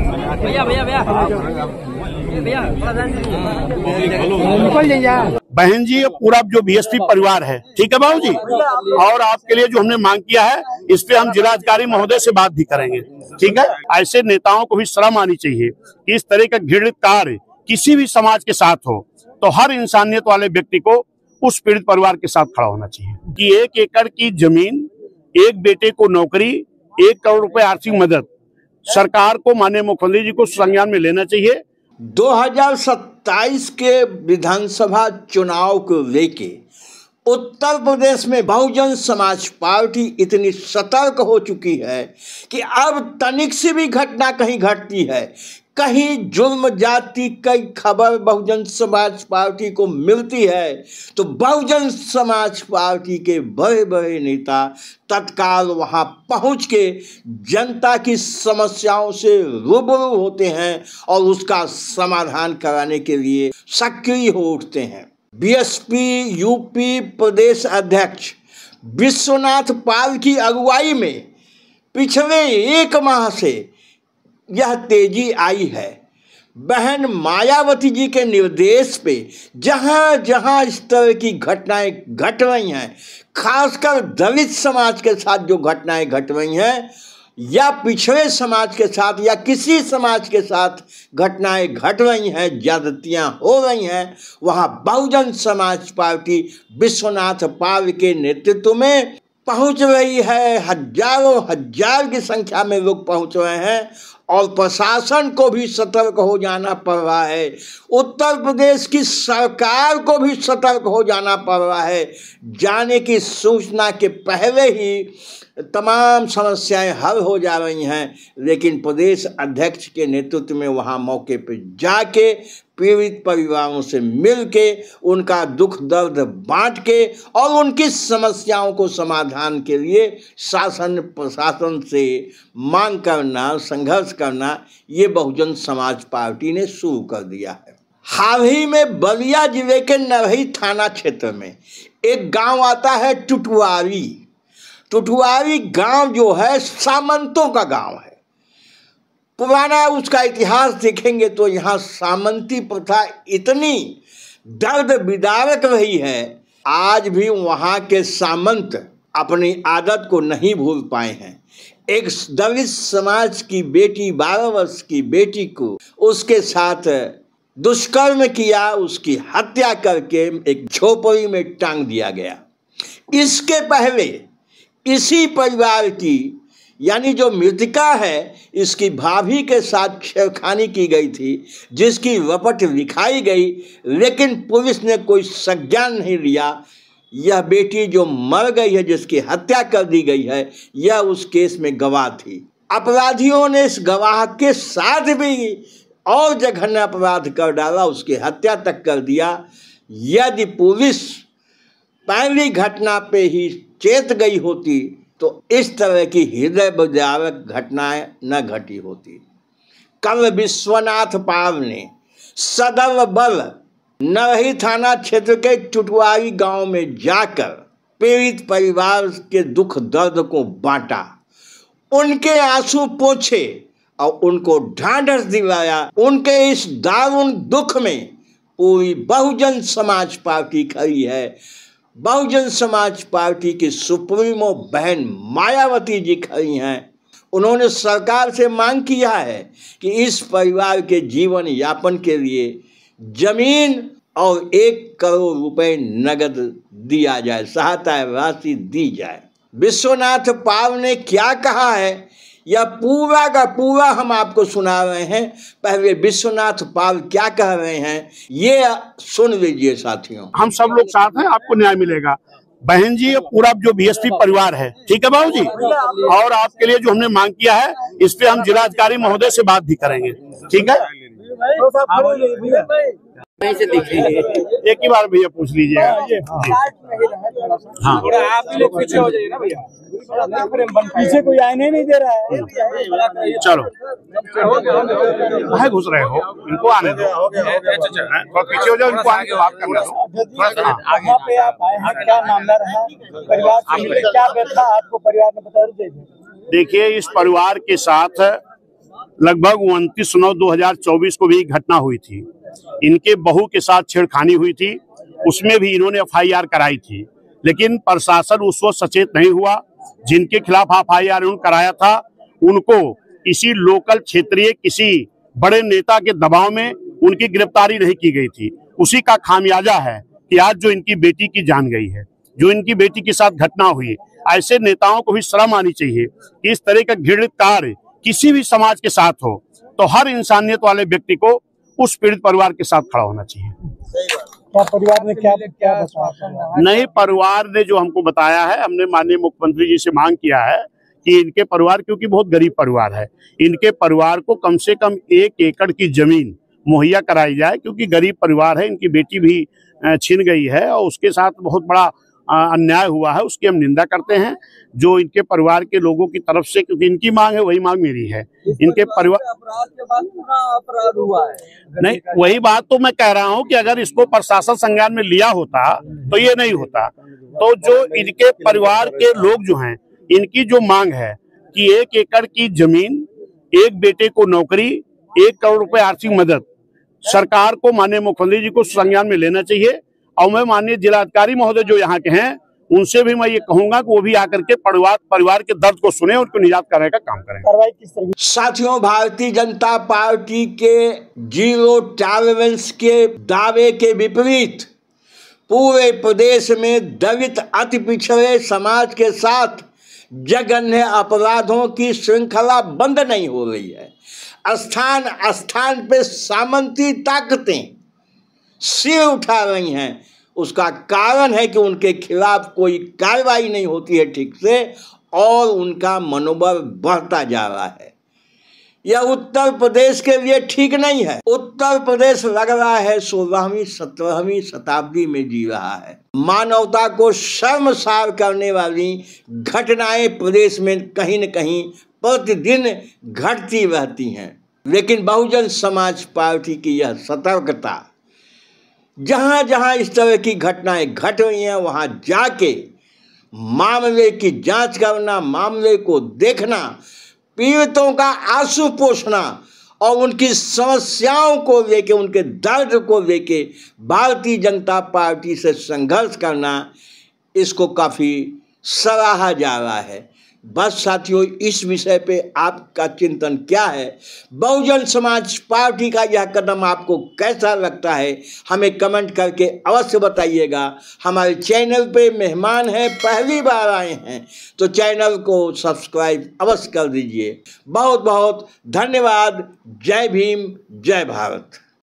भैया भैया भैया भैया बहन जी, ये पूरा जो बीएसपी परिवार है, ठीक है बाबू जी, और आपके लिए जो हमने मांग किया है, इस पे हम जिलाधिकारी महोदय से बात भी करेंगे, ठीक है। ऐसे नेताओं को भी शर्म आनी चाहिए कि इस तरह का घृणित कार्य किसी भी समाज के साथ हो तो हर इंसानियत वाले व्यक्ति को उस पीड़ित परिवार के साथ खड़ा होना चाहिए कि 1 एकड़ की जमीन, एक बेटे को नौकरी, 1 करोड़ रुपए आर्थिक मदद सरकार को, माननीय मुख्यमंत्री जी को संज्ञान में लेना चाहिए। 2027 के विधानसभा चुनाव को लेके उत्तर प्रदेश में बहुजन समाज पार्टी इतनी सतर्क हो चुकी है कि अब तनिक सी भी घटना कहीं घटती है, कहीं जुर्म जाति की खबर बहुजन समाज पार्टी को मिलती है तो बहुजन समाज पार्टी के बड़े बड़े नेता तत्काल वहां पहुंच के जनता की समस्याओं से रूबरू होते हैं और उसका समाधान कराने के लिए सक्रिय हो उठते हैं। बीएसपी यूपी प्रदेश अध्यक्ष विश्वनाथ पाल की अगुवाई में पिछले 1 माह से यह तेजी आई है। बहन मायावती जी के निर्देश पे जहां जहां इस तरह की घटनाएं घट रही हैं, खासकर दलित समाज के साथ जो घटनाएं घट रही हैं या पिछड़े समाज के साथ या किसी समाज के साथ घटनाएं घट रही हैं, ज्यादतियां हो रही हैं, वहां बहुजन समाज पार्टी विश्वनाथ पाल के नेतृत्व में पहुंच रही है। हजारों हजार की संख्या में लोग पहुंच रहे हैं और प्रशासन को भी सतर्क हो जाना पड़ रहा है, उत्तर प्रदेश की सरकार को भी सतर्क हो जाना पड़ रहा है। जाने की सूचना के पहले ही तमाम समस्याएं हल हो जा रही हैं, लेकिन प्रदेश अध्यक्ष के नेतृत्व में वहां मौके पर जाके पीड़ित परिवारों से मिल के उनका दुख दर्द बांट के और उनकी समस्याओं को समाधान के लिए शासन प्रशासन से मांग करना, संघर्ष करना, ये बहुजन समाज पार्टी ने शुरू कर दिया है। हाल ही में बलिया जिले के नरही थाना क्षेत्र में एक गांव आता है टुटवारी। टुटवारी गांव जो है सामंतों का गांव है। पुराना उसका इतिहास देखेंगे तो यहाँ सामंती प्रथा इतनी दर्द विदारक रही है, आज भी वहाँ के सामंत अपनी आदत को नहीं भूल पाए हैं। एक दलित समाज की बेटी, 12 वर्ष की बेटी को उसके साथ दुष्कर्म किया, उसकी हत्या करके एक झोपड़ी में टांग दिया गया। इसके पहले इसी परिवार की यानी जो मृतिका है, इसकी भाभी के साथ छेड़खानी की गई थी, जिसकी रपट लिखाई गई, लेकिन पुलिस ने कोई संज्ञान नहीं लिया। यह बेटी जो मर गई है, जिसकी हत्या कर दी गई है, यह उस केस में गवाह थी। अपराधियों ने इस गवाह के साथ भी और जघन्य अपराध कर डाला, उसकी हत्या तक कर दिया। यदि पुलिस पहली घटना पे ही चेत गई होती तो इस तरह की हृदय विदारक घटनाएं न घटी होती। कल विश्वनाथ पाल ने सदर बल नरही थाना क्षेत्र के टुटवारी गांव में जाकर पीड़ित परिवार के दुख दर्द को बांटा, उनके आंसू पोंछे और उनको ढांढस दिलाया। उनके इस दारुण दुख में पूरी बहुजन समाज पार्टी खड़ी है। बहुजन समाज पार्टी की सुप्रीमो बहन मायावती जी खड़ी हैं। उन्होंने सरकार से मांग किया है कि इस परिवार के जीवन यापन के लिए जमीन और 1 करोड़ रुपए नगद दिया जाए, सहायता राशि दी जाए। विश्वनाथ पाल ने क्या कहा है, यह पूरा का पूरा हम आपको सुना रहे हैं। पहले विश्वनाथ पाल क्या कह रहे हैं, ये सुन लीजिए साथियों। हम सब लोग साथ हैं, आपको न्याय मिलेगा। बहन जी, ये पूरा जो बीएसपी परिवार है, ठीक है बाबू जी, और आपके लिए जो हमने मांग किया है, इस पे हम जिलाधिकारी महोदय से बात भी करेंगे, ठीक है। एक ही बार भैया पूछ लीजिए। हाँ, आप लोग पीछे हो जाइए ना भैया, पीछे कोई आने नहीं दे रहा है। चलो घुस रहे हो, इनको आने दो, पीछे हो जाओ, इनको आने की बात करना दो। यहाँ पे आप आए हैं, क्या मामला रहा, परिवार क्या बैठा आपको परिवार ने बता दीजिए। देखिए, इस परिवार के साथ लगभग 29/9/2024 को भी घटना हुई थी। इनके बहू के साथ छेड़खानी हुई थी, उसमें भी इन्होंने FIR कराई थी, लेकिन प्रशासन उस वक्त सचेत नहीं हुआ। जिनके खिलाफ FIR उन्होंने कराया था उनको किसी लोकल क्षेत्रीय किसी बड़े नेता के दबाव में उनकी गिरफ्तारी नहीं की गई थी। उसी का खामियाजा है कि आज जो इनकी बेटी की जान गई है, जो इनकी बेटी के साथ घटना हुई। ऐसे नेताओं को भी शर्म आनी चाहिए कि इस तरह का घृणित कार्य किसी भी समाज के साथ हो तो हर इंसानियत वाले व्यक्ति को उस पीड़ित परिवार के साथ खड़ा होना चाहिए। क्या परिवार ने क्या बताया? नहीं, परिवार ने जो हमको बताया है, हमने माननीय मुख्यमंत्री जी से मांग किया है कि इनके परिवार, क्योंकि बहुत गरीब परिवार है, इनके परिवार को कम से कम 1 एकड़ की जमीन मुहैया कराई जाए, क्योंकि गरीब परिवार है। इनकी बेटी भी छिन गई है और उसके साथ बहुत बड़ा अन्याय हुआ है, उसकी हम निंदा करते हैं जो इनके परिवार के लोगों की तरफ से, क्योंकि इनकी मांग है वही मांग मेरी है। इनके परिवार अपराध के बाद पूरा अपराध हुआ है। नहीं, वही बात तो मैं कह रहा हूं कि अगर इसको प्रशासन संज्ञान में लिया होता तो ये नहीं होता। तो जो इनके परिवार के लोग जो हैं, इनकी जो मांग है कि 1 एकड़ की जमीन, एक बेटे को नौकरी, 1 करोड़ रुपए आर्थिक मदद, सरकार को माननीय मुख्यमंत्री जी को संज्ञान में लेना चाहिए। और मैं माननीय जिलाधिकारी महोदय जो यहाँ के हैं उनसे भी मैं ये कहूंगा कि वो भी आकर के परिवार के दर्द को सुने, उनको निजात कराने का काम करें। कार्रवाई किस तरह? साथियों, भारतीय जनता पार्टी के जीरो टॉलरेंस के दावे के विपरीत पूरे प्रदेश में दलित अति पिछड़े समाज के साथ जघन्य अपराधों की श्रृंखला बंद नहीं हो रही है। स्थान स्थान पे सामंती ताकतें सिर उठा रही हैं। उसका कारण है कि उनके खिलाफ कोई कार्रवाई नहीं होती है ठीक से और उनका मनोबल बढ़ता जा रहा है। यह उत्तर प्रदेश के लिए ठीक नहीं है। उत्तर प्रदेश लग रहा है 16वीं 17वीं शताब्दी में जी रहा है। मानवता को शर्मसार करने वाली घटनाएं प्रदेश में कहीं न कहीं प्रतिदिन घटती रहती हैं, लेकिन बहुजन समाज पार्टी की यह सतर्कता, जहां जहां इस तरह की घटनाएं घट रही हैं वहां जाके मामले की जांच करना, मामले को देखना, पीड़ितों का आंसू पोंछना और उनकी समस्याओं को लेके, उनके दर्द को लेके भारतीय जनता पार्टी से संघर्ष करना, इसको काफ़ी सराहा जा रहा है। बस साथियों, इस विषय पे आपका चिंतन क्या है? बहुजन समाज पार्टी का यह कदम आपको कैसा लगता है? हमें कमेंट करके अवश्य बताइएगा। हमारे चैनल पे मेहमान हैं, पहली बार आए हैं तो चैनल को सब्सक्राइब अवश्य कर दीजिए। बहुत बहुत धन्यवाद। जय भीम, जय भारत।